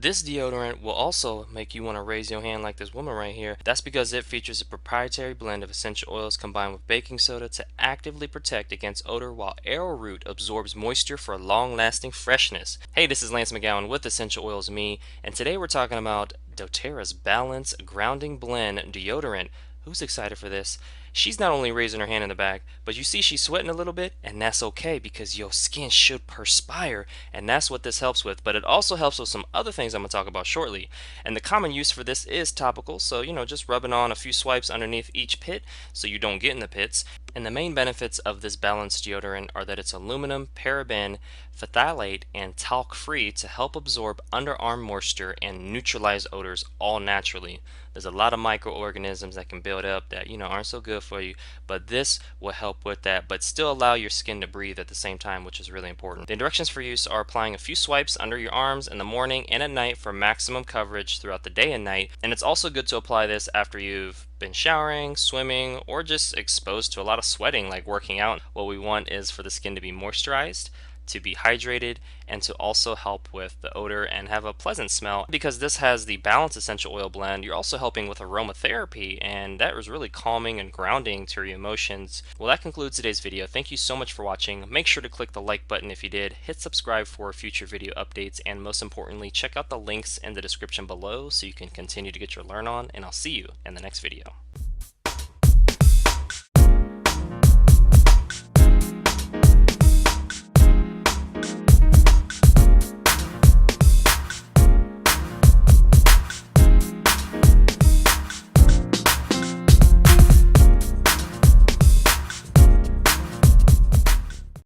This deodorant will also make you want to raise your hand like this woman right here. That's because it features a proprietary blend of essential oils combined with baking soda to actively protect against odor, while arrowroot absorbs moisture for long-lasting freshness. Hey, this is Lance McGowan with Essential Oils Me, and today we're talking about doTERRA's Balance Grounding Blend Deodorant. Who's excited for this? She's not only raising her hand in the back, but you see she's sweating a little bit, and that's okay because your skin should perspire, and that's what this helps with. But it also helps with some other things I'm going to talk about shortly. And the common use for this is topical, so just rubbing on a few swipes underneath each pit so you don't get in the pits. And the main benefits of this balanced deodorant are that it's aluminum, paraben, phthalate, and talc free to help absorb underarm moisture and neutralize odors all naturally. There's a lot of microorganisms that can build up that aren't so good for you, but this will help with that, but still allow your skin to breathe at the same time, which is really important. The directions for use are applying a few swipes under your arms in the morning and at night for maximum coverage throughout the day and night. And it's also good to apply this after you've been showering, swimming, or just exposed to a lot of sweating like working out. What we want is for the skin to be moisturized, to be hydrated, and to also help with the odor and have a pleasant smell. Because this has the balanced essential oil blend, you're also helping with aromatherapy, and that is really calming and grounding to your emotions. Well, that concludes today's video. Thank you so much for watching. Make sure to click the like button if you did, hit subscribe for future video updates, and most importantly, check out the links in the description below so you can continue to get your learn on, and I'll see you in the next video.